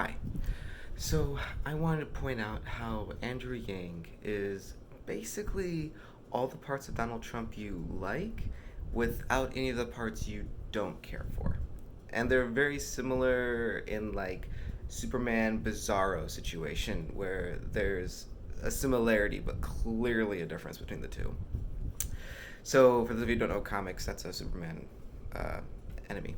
Hi. So I wanted to point out how Andrew Yang is basically all the parts of Donald Trump you like without any of the parts you don't care for. And they're very similar in like Superman Bizarro situation where there's a similarity but clearly a difference between the two. So for those of you who don't know comics, that's a Superman uh, enemy.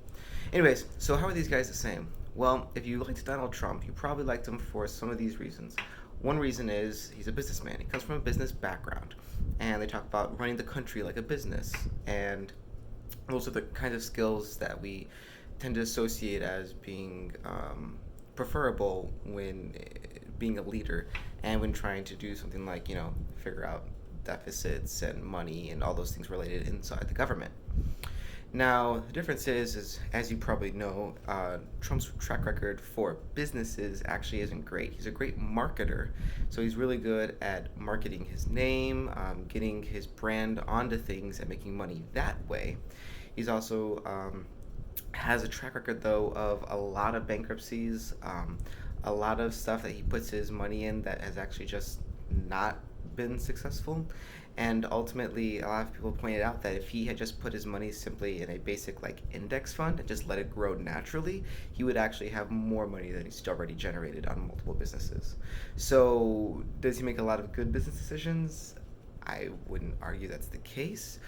Anyways, so how are these guys the same? Well, if you liked Donald Trump, you probably liked him for some of these reasons. One reason is he's a businessman. He comes from a business background, and they talk about running the country like a business. And those are the kinds of skills that we tend to associate as being preferable when being a leader and when trying to do something like, figure out deficits and money and all those things related inside the government. Now, the difference is as you probably know, Trump's track record for businesses actually isn't great. He's a great marketer, so he's really good at marketing his name, getting his brand onto things, and making money that way. He's also has a track record though of a lot of bankruptcies, a lot of stuff that he puts his money in that has actually just not been successful. And ultimately, a lot of people pointed out that if he had just put his money simply in a basic like index fund and just let it grow naturally, he would actually have more money than he's already generated on multiple businesses. So, does he make a lot of good business decisions? I wouldn't argue that's the case,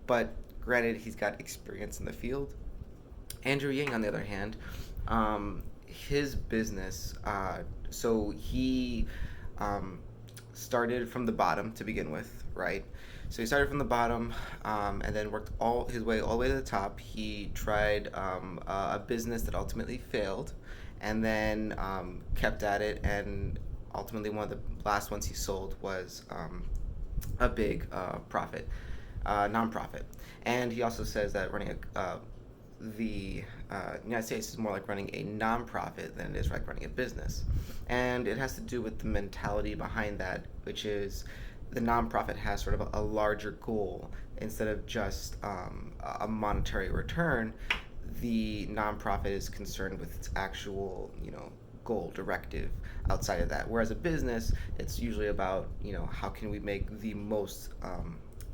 but granted, he's got experience in the field. Andrew Yang, on the other hand, his business, so he um, started from the bottom to begin with, right? So he started from the bottom and then worked all his way all the way to the top. He tried a business that ultimately failed, and then kept at it. And ultimately, one of the last ones he sold was a big profit, nonprofit. And he also says that running the United States is more like running a nonprofit than it is like running a business. And it has to do with the mentality behind that, which is the nonprofit has sort of a larger goal instead of just a monetary return. The nonprofit is concerned with its actual, goal directive outside of that. Whereas a business, it's usually about, how can we make the most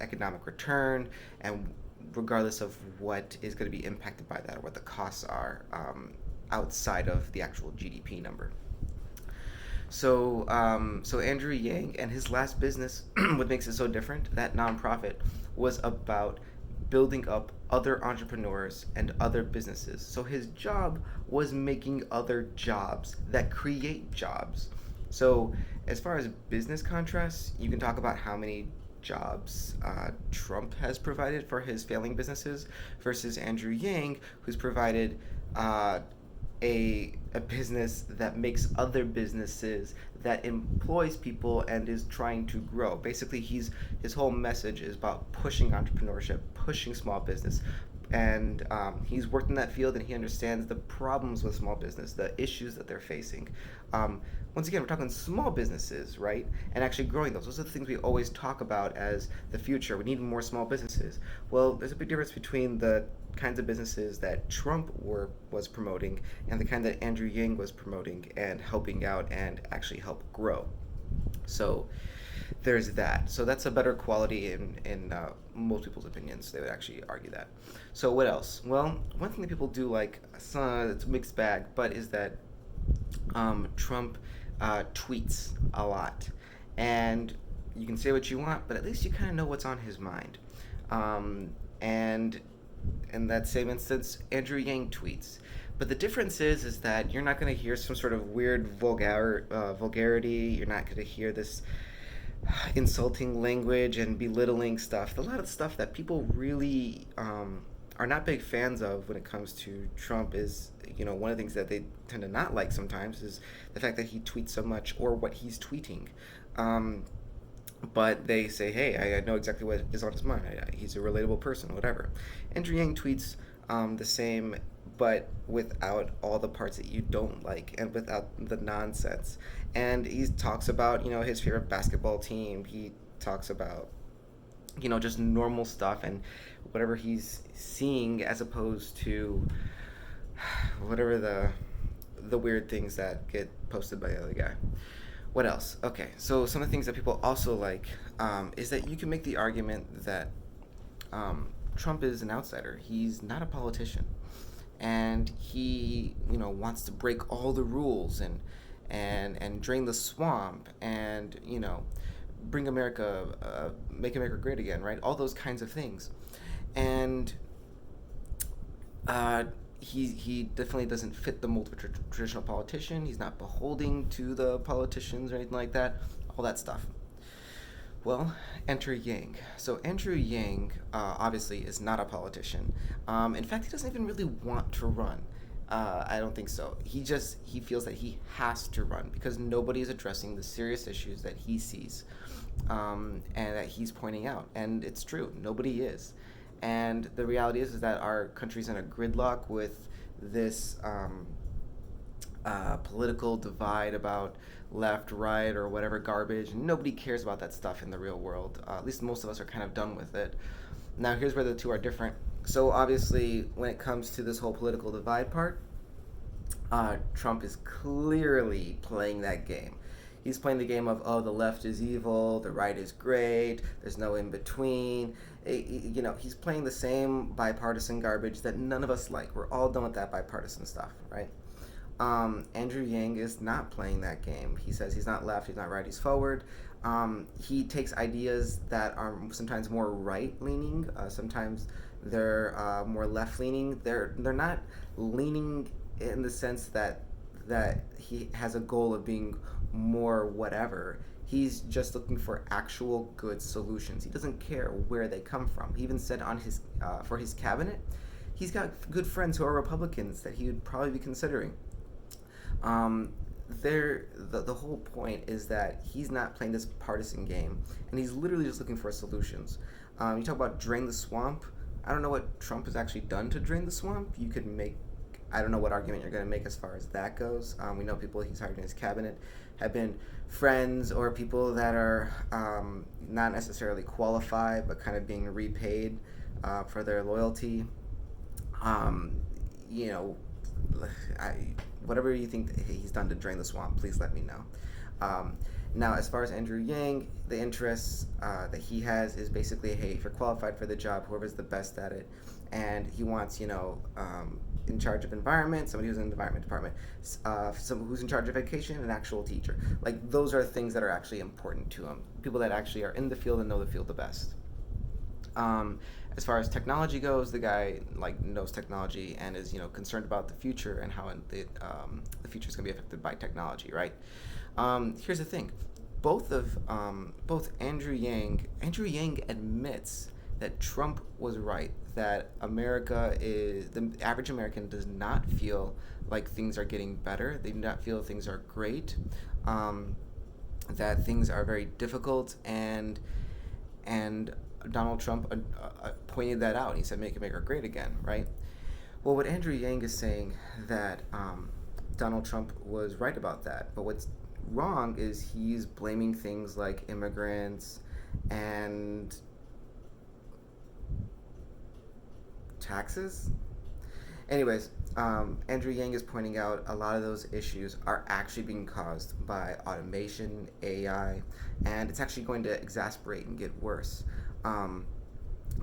economic return, and regardless of what is going to be impacted by that or what the costs are outside of the actual GDP number. So Andrew Yang and his last business, what makes it so different, that nonprofit was about building up other entrepreneurs and other businesses. So his job was making other jobs that create jobs. So as far as business contrasts, you can talk about how many jobs Trump has provided for his failing businesses versus Andrew Yang, who's provided a business that makes other businesses, that employs people and is trying to grow. Basically, his whole message is about pushing entrepreneurship, pushing small business, and he's worked in that field and he understands the problems with small business, the issues that they're facing. Once again, we're talking small businesses, right? And actually growing those. Those are the things we always talk about as the future. We need more small businesses. Well, there's a big difference between the kinds of businesses that Trump was promoting and the kind that Andrew Yang was promoting and helping out and actually help grow. So there's that. So that's a better quality in most people's opinions. They would actually argue that. So what else? Well, one thing that people do like, it's a mixed bag, but is that Trump tweets a lot, and you can say what you want, but at least you kind of know what's on his mind. And in that same instance, Andrew Yang tweets. But the difference is that you're not going to hear some sort of weird vulgarity. You're not going to hear this insulting language and belittling stuff. A lot of stuff that people really are not big fans of when it comes to Trump is, one of the things that they tend to not like sometimes is the fact that he tweets so much or what he's tweeting. But they say, hey, I know exactly what is on his mind. He's a relatable person, whatever. Andrew Yang tweets the same, but without all the parts that you don't like and without the nonsense. And he talks about, his favorite basketball team. He talks about, just normal stuff and whatever he's seeing as opposed to whatever the weird things that get posted by the other guy. What else? Okay, so some of the things that people also like is that you can make the argument that Trump is an outsider. He's not a politician, and he wants to break all the rules and drain the swamp and bring America, make America great again, right? All those kinds of things, and uh, he definitely doesn't fit the mold of a traditional politician. He's not beholding to the politicians or anything like that. All that stuff. Well, enter Yang. So Andrew Yang obviously is not a politician. In fact, he doesn't even really want to run. I don't think so. He feels that he has to run because nobody is addressing the serious issues that he sees, and that he's pointing out. And it's true, nobody is. And the reality is that our country's in a gridlock with this political divide about left, right, or whatever garbage. Nobody cares about that stuff in the real world. At least most of us are kind of done with it. Now, here's where the two are different. So, obviously, when it comes to this whole political divide part, Trump is clearly playing that game. He's playing the game of, oh, the left is evil, the right is great, there's no in between. He's playing the same bipartisan garbage that none of us like. We're all done with that bipartisan stuff, right? Andrew Yang is not playing that game. He says he's not left, he's not right, he's forward. He takes ideas that are sometimes more right-leaning, sometimes they're more left-leaning. They're not leaning in the sense that he has a goal of being more whatever. He's just looking for actual good solutions. He doesn't care where they come from. He even said on his for his cabinet, he's got good friends who are Republicans that he would probably be considering. The whole point is that he's not playing this partisan game, and he's literally just looking for solutions. You talk about drain the swamp. I don't know what Trump has actually done to drain the swamp. You could make, I don't know what argument you're going to make as far as that goes. We know people he's hired in his cabinet have been friends or people that are not necessarily qualified, but kind of being repaid for their loyalty. You know, whatever you think he's done to drain the swamp, please let me know. Now, as far as Andrew Yang, the interests that he has is basically, hey, if you're qualified for the job, whoever's the best at it, and he wants, in charge of environment, somebody who's in the environment department, someone who's in charge of education, an actual teacher. Like, those are things that are actually important to him. People that actually are in the field and know the field the best. As far as technology goes, the guy knows technology and is concerned about the future and how the future is going to be affected by technology, right? Here's the thing: both Andrew Yang admits that Trump was right, that the average American does not feel like things are getting better. They do not feel things are great. That things are very difficult, and Donald Trump pointed that out. He said, "Make America great again," right? Well, what Andrew Yang is saying that Donald Trump was right about that, but what's wrong is he's blaming things like immigrants and taxes. Anyways, Andrew Yang is pointing out a lot of those issues are actually being caused by automation, AI, and it's actually going to exasperate and get worse.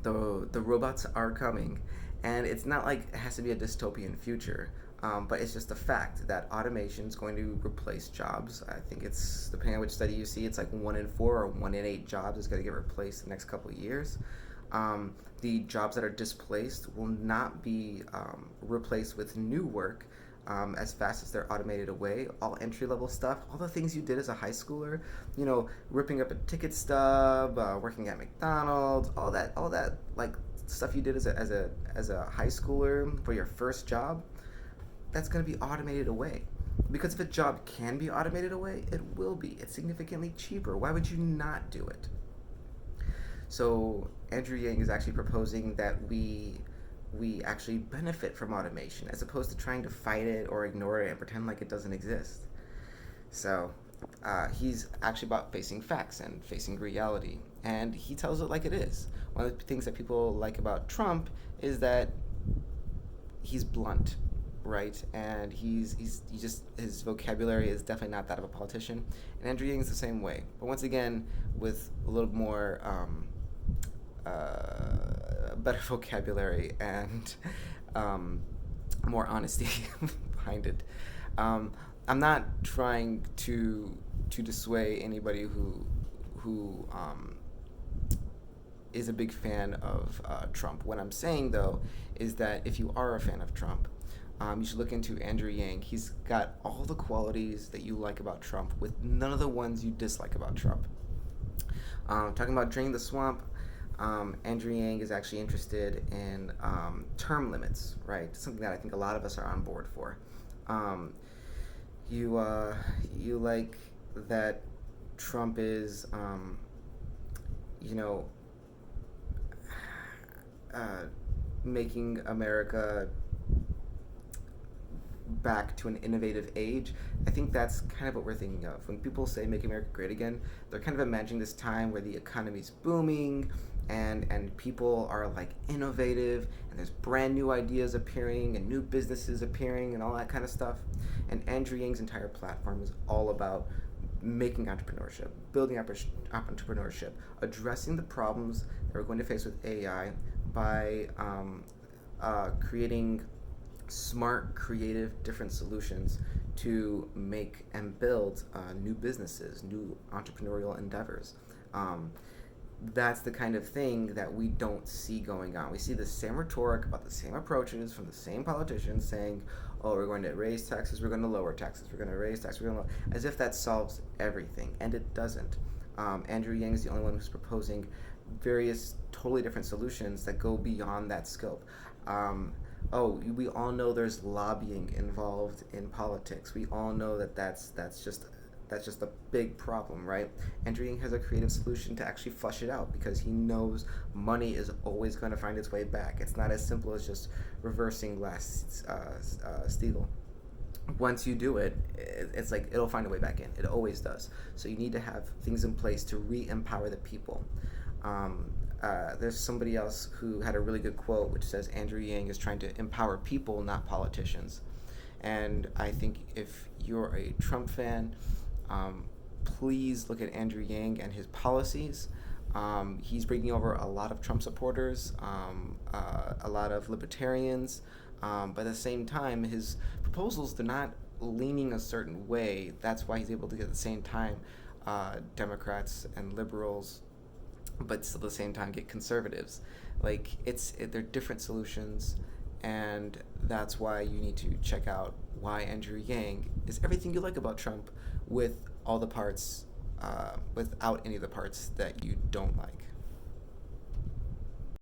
The robots are coming, and it's not like it has to be a dystopian future, but it's just a fact that automation is going to replace jobs. I think it's, depending on which study you see, it's like 1 in 4 or 1 in 8 jobs is going to get replaced the next couple of years. The jobs that are displaced will not be replaced with new work as fast as they're automated away. All entry-level stuff, all the things you did as a high schooler, ripping up a ticket stub, working at McDonald's, all that like stuff you did as a high schooler for your first job, that's going to be automated away. Because if a job can be automated away, it will be. It's significantly cheaper. Why would you not do it? So Andrew Yang is actually proposing that we actually benefit from automation as opposed to trying to fight it or ignore it and pretend like it doesn't exist. So he's actually about facing facts and facing reality, and he tells it like it is. One of the things that people like about Trump is that he's blunt. right? And he just his vocabulary is definitely not that of a politician. And Andrew Yang is the same way, but once again with a little more better vocabulary and um, more honesty behind it. Um, I'm not trying to dissuade anybody who is a big fan of Trump. What I'm saying though is that if you are a fan of Trump, you should look into Andrew Yang. He's got all the qualities that you like about Trump, with none of the ones you dislike about Trump. Talking about draining the swamp, Andrew Yang is actually interested in term limits, right? Something that I think a lot of us are on board for. Um, you like that Trump is, you know, uh, making America back to an innovative age. I think that's kind of what we're thinking of. When people say make America great again, they're kind of imagining this time where the economy's booming and people are like innovative and there's brand new ideas appearing and new businesses appearing and all that kind of stuff. And Andrew Yang's entire platform is all about making entrepreneurship, building entrepreneurship, addressing the problems that we're going to face with AI by creating smart, creative, different solutions to make and build new businesses, new entrepreneurial endeavors. Um, that's the kind of thing that we don't see going on. We see the same rhetoric about the same approaches from the same politicians saying, oh, we're going to raise taxes, we're going to lower taxes, we're going to raise taxes, we're going to lower, as if that solves everything, and it doesn't. Andrew Yang is the only one who's proposing various totally different solutions that go beyond that scope. Oh, we all know there's lobbying involved in politics. We all know that that's just a big problem, right? Andrew Yang has a creative solution to actually flush it out because he knows money is always going to find its way back. It's not as simple as just reversing Glass Steagall. Once you do it, it's like it'll find a way back in. It always does. So you need to have things in place to re-empower the people. There's somebody else who had a really good quote which says Andrew Yang is trying to empower people, not politicians. And I think if you're a Trump fan, please look at Andrew Yang and his policies. He's bringing over a lot of Trump supporters, a lot of libertarians, but at the same time, his proposals, they're not leaning a certain way. That's why he's able to get at the same time Democrats and liberals, but still at the same time get conservatives. Like they're different solutions, and that's why you need to check out why Andrew Yang is everything you like about Trump, with all the parts, without any of the parts that you don't like.